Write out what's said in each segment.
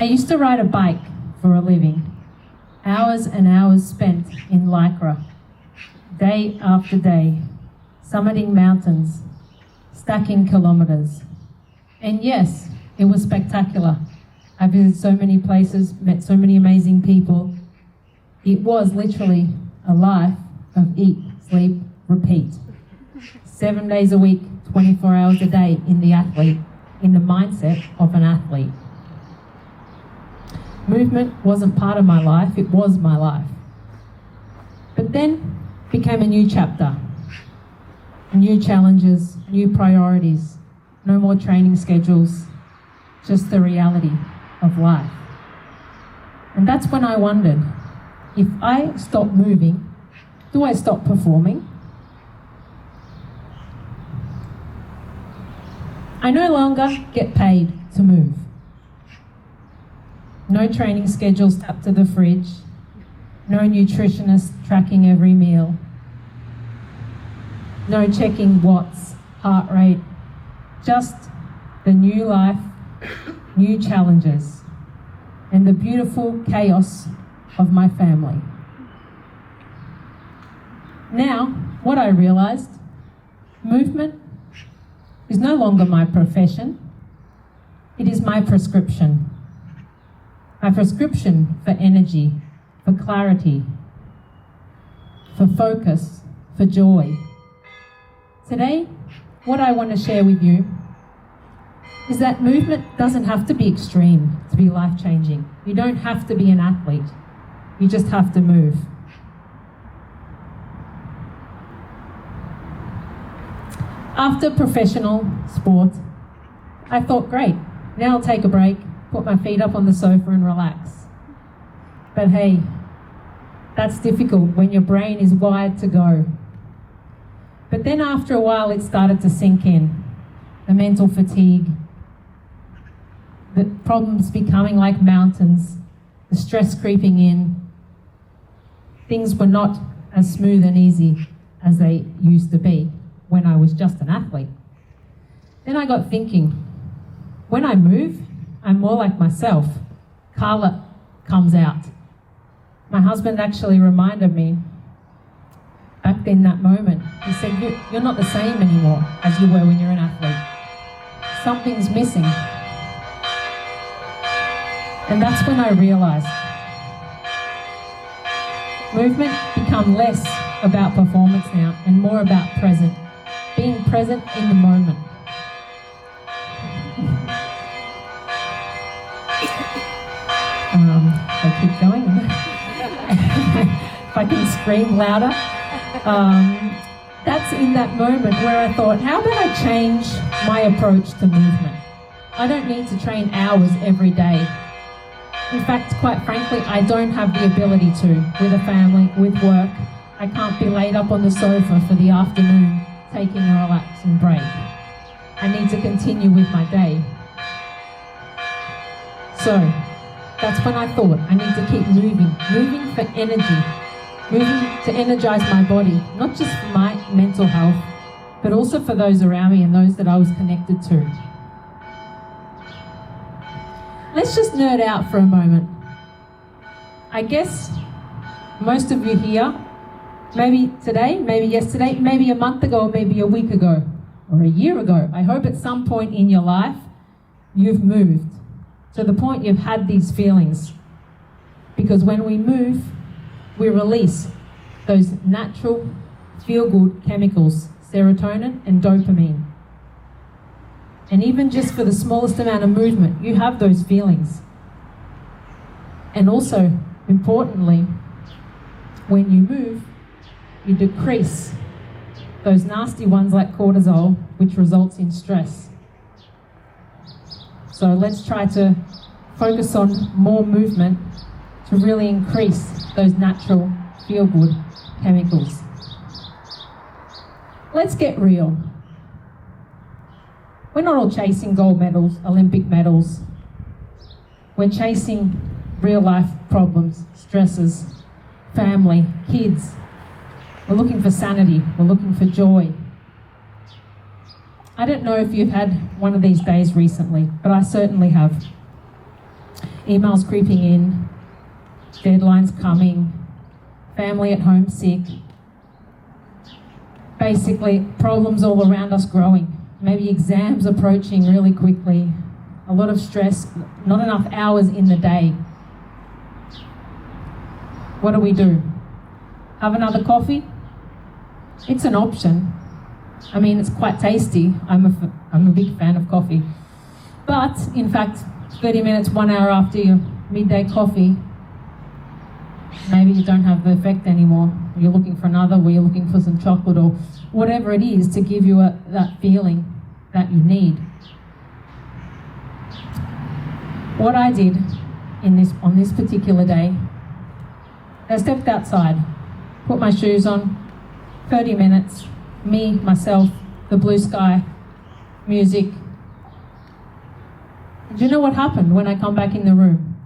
I used to ride a bike for a living. Hours and hours spent in Lycra, day after day, summiting mountains, stacking kilometres. And yes, it was spectacular. I visited so many places, met so many amazing people. It was literally a life of eat, sleep, repeat. 7 days a week, 24 hours a day in the mindset of an athlete. Movement wasn't part of my life, it was my life. But then became a new chapter. New challenges, new priorities, no more training schedules, just the reality of life. And that's when I wondered, if I stop moving, do I stop performing? I no longer get paid to move. No training schedules tapped to the fridge, no nutritionist tracking every meal, no checking watts, heart rate, just the new life, new challenges, and the beautiful chaos of my family. Now, what I realised, movement is no longer my profession, it is my prescription. My prescription for energy, for clarity, for focus, for joy. Today, what I want to share with you is that movement doesn't have to be extreme to be life-changing. You don't have to be an athlete. You just have to move. After professional sport, I thought, great, now I'll take a break, put my feet up on the sofa and relax. But hey, that's difficult when your brain is wired to go. But then after a while it started to sink in. The mental fatigue, the problems becoming like mountains, the stress creeping in. Things were not as smooth and easy as they used to be when I was just an athlete. Then I got thinking, when I move, I'm more like myself. Carla comes out. My husband actually reminded me back in that moment. He said, you're not the same anymore as you were when you're an athlete. Something's missing. And that's when I realised movement become less about performance now and more about present. Being present in the moment. I keep going. If I can scream louder. That's in that moment where I thought, how about I change my approach to movement? I don't need to train hours every day. In fact, quite frankly, I don't have the ability to, with a family, with work. I can't be laid up on the sofa for the afternoon, taking a relaxing break. I need to continue with my day. So, that's when I thought I need to keep moving for energy, moving to energize my body, not just for my mental health, but also for those around me and those that I was connected to. Let's just nerd out for a moment. I guess most of you here, maybe today, maybe yesterday, maybe a month ago, or maybe a week ago, or a year ago, I hope at some point in your life, you've moved to the point you've had these feelings. Because when we move, we release those natural feel-good chemicals, serotonin and dopamine. And even just for the smallest amount of movement, you have those feelings. And also, importantly, when you move, you decrease those nasty ones like cortisol, which results in stress. So let's try to focus on more movement to really increase those natural feel-good chemicals. Let's get real. We're not all chasing gold medals, Olympic medals. We're chasing real-life problems, stresses, family, kids. We're looking for sanity. We're looking for joy. I don't know if you've had one of these days recently, but I certainly have. emails creeping in, deadlines coming, family at home sick, basically problems all around us growing, maybe exams approaching really quickly, a lot of stress, not enough hours in the day. What do? Have another coffee? It's an option. I mean, it's quite tasty. I'm a big fan of coffee. But, in fact, 30 minutes, 1 hour after your midday coffee, maybe you don't have the effect anymore. You're looking for another, or you're looking for some chocolate or whatever it is to give you that feeling that you need. What I did on this particular day, I stepped outside, put my shoes on, 30 minutes, me, myself, the blue sky, music. Do you know what happened when I come back in the room?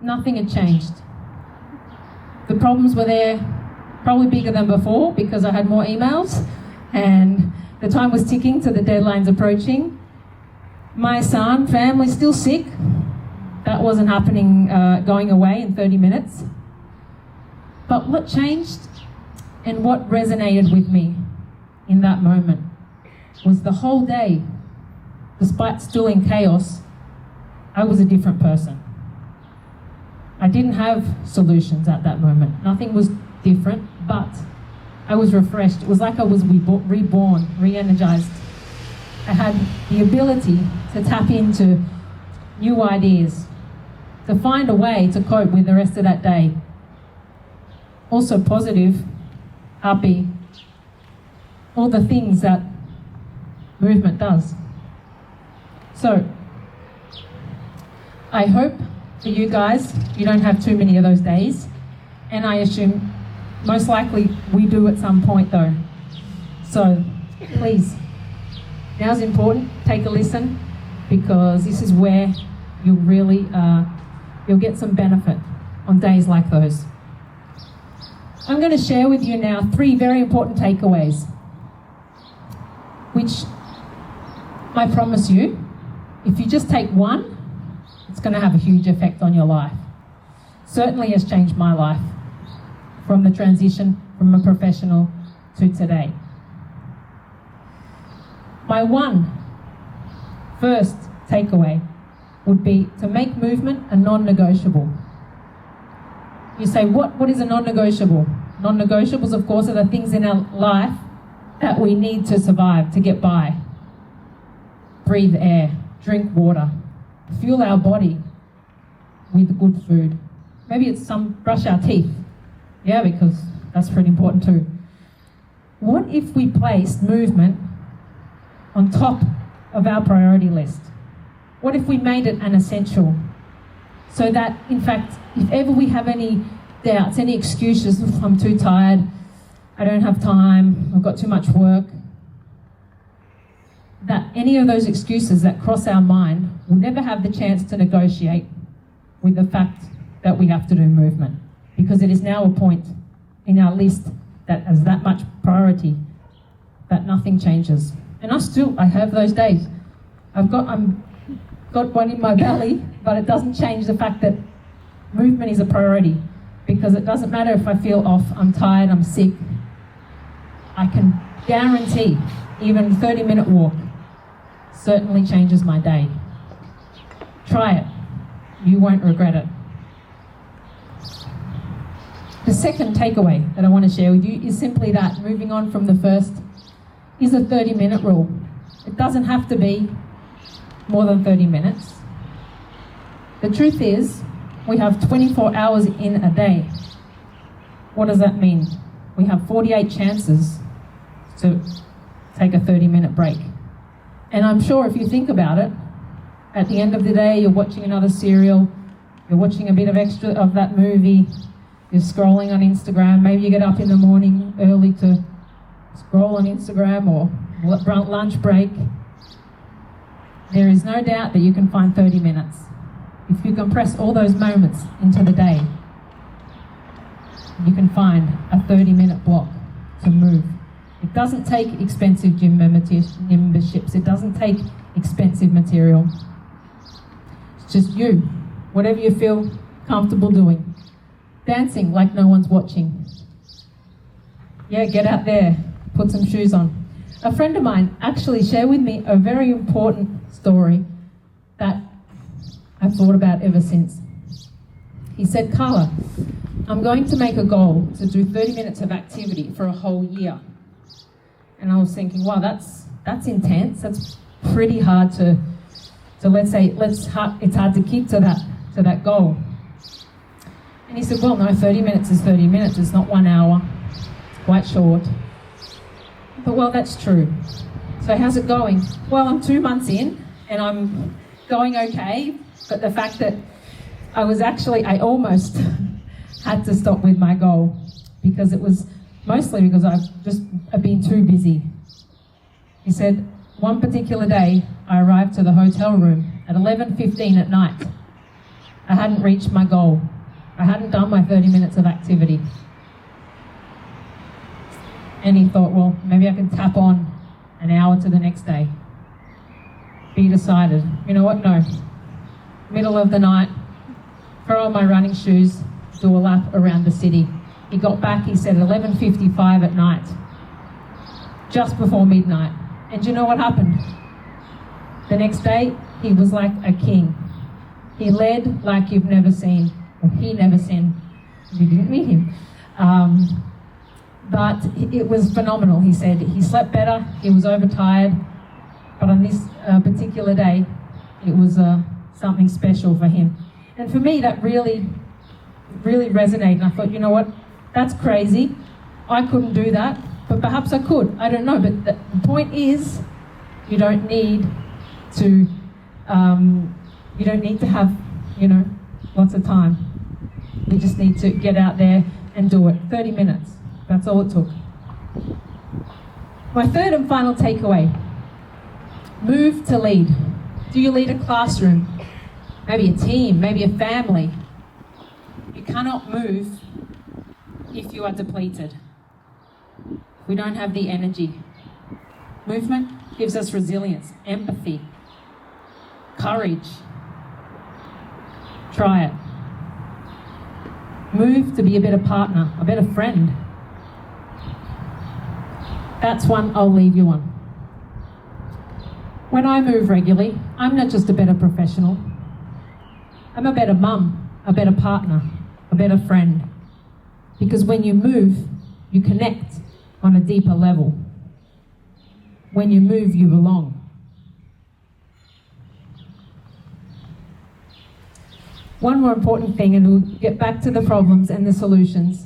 Nothing had changed. The problems were there, probably bigger than before because I had more emails and the time was ticking to the deadlines approaching. My son, family, still sick. That wasn't happening, going away in 30 minutes. But what changed and what resonated with me in that moment was the whole day, despite still in chaos, I was a different person. I didn't have solutions at that moment. Nothing was different, but I was refreshed. It was like I was reborn, re-energized. I had the ability to tap into new ideas, to find a way to cope with the rest of that day. Also positive, happy, all the things that movement does. So, I hope for you guys, you don't have too many of those days, and I assume most likely we do at some point though. So, please, now's important, take a listen, because this is where you'll really, you'll get some benefit on days like those. I'm going to share with you now 3 very important takeaways, which I promise you, if you just take one, it's going to have a huge effect on your life. Certainly has changed my life from the transition from a professional to today. My first takeaway would be to make movement a non-negotiable. You say, what is a non-negotiable? Non-negotiables, of course, are the things in our life that we need to survive, to get by. Breathe air, drink water, fuel our body with good food. Maybe it's brush our teeth. Yeah, because that's pretty important too. What if we placed movement on top of our priority list? What if we made it an essential? So that, in fact, if ever we have any doubts, any excuses, I'm too tired, I don't have time, I've got too much work, that any of those excuses that cross our mind will never have the chance to negotiate with the fact that we have to do movement, because it is now a point in our list that has that much priority that nothing changes. And I have those days. I've got one in my belly, but it doesn't change the fact that movement is a priority, because it doesn't matter if I feel off, I'm tired, I'm sick. I can guarantee even a 30-minute walk certainly changes my day. Try it. You won't regret it. The second takeaway that I want to share with you is simply that, moving on from the first, is a 30-minute rule. It doesn't have to be more than 30 minutes. The truth is, we have 24 hours in a day. What does that mean? We have 48 chances to take a 30-minute break. And I'm sure if you think about it, at the end of the day, you're watching another serial, you're watching a bit of extra of that movie, you're scrolling on Instagram, maybe you get up in the morning early to scroll on Instagram or lunch break. There is no doubt that you can find 30 minutes. If you compress all those moments into the day, you can find a 30-minute block to move. It doesn't take expensive gym memberships. It doesn't take expensive material. It's just you whatever you feel comfortable doing. Dancing like no one's watching. Yeah, get out there, put some shoes on. A friend of mine actually shared with me a very important story that I've thought about ever since. He said, Carla, I'm going to make a goal to do 30 minutes of activity for a whole year. And I was thinking, wow, that's intense. That's pretty hard to let's say, it's hard to keep to that goal. And he said, well, no, 30 minutes is 30 minutes. It's not 1 hour. It's quite short. But, well, that's true. So how's it going? Well, I'm 2 months in and I'm going okay. But the fact that I almost had to stop with my goal because it was mostly because I've been too busy. He said, one particular day, I arrived to the hotel room at 11:15 at night. I hadn't reached my goal. I hadn't done my 30 minutes of activity. And he thought, well, maybe I can tap on an hour to the next day. But he decided, you know what, no. Middle of the night, throw on my running shoes, do a lap around the city. He got back, he said, 11:55 at night, just before midnight. And do you know what happened? The next day, he was like a king. He led like you've never seen, or he never seen. You didn't meet him. But it was phenomenal, he said. He slept better, he was overtired, but on this particular day, it was something special for him. And for me, that really resonated. And I thought, you know what, that's crazy. I couldn't do that, but perhaps I could. I don't know, but the point is, you don't need to have, lots of time. You just need to get out there and do it. 30 minutes. That's all it took. My third and final takeaway. Move to lead. Do you lead a classroom? Maybe a team, maybe a family. You cannot move if you are depleted. We don't have the energy. Movement gives us resilience, empathy, courage. Try it. Move to be a better partner, a better friend. That's one I'll leave you on. When I move regularly, I'm not just a better professional. I'm a better mum, a better partner, a better friend. Because when you move, you connect on a deeper level. When you move, you belong. One more important thing, and we'll get back to the problems and the solutions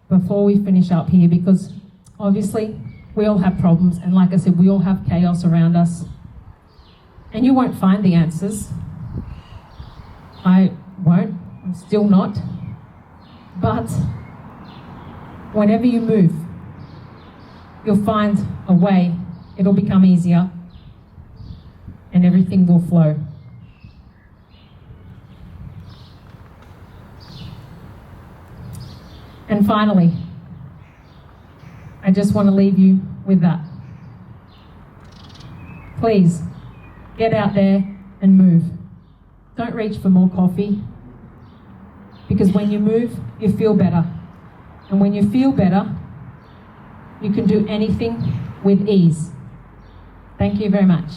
before we finish up here, because obviously we all have problems, and like I said, we all have chaos around us. And you won't find the answers. I won't. I'm still not. But whenever you move, you'll find a way. It'll become easier, and everything will flow. And finally, I just want to leave you with that. Please, get out there and move. Don't reach for more coffee, because when you move, you feel better. And when you feel better, you can do anything with ease. Thank you very much.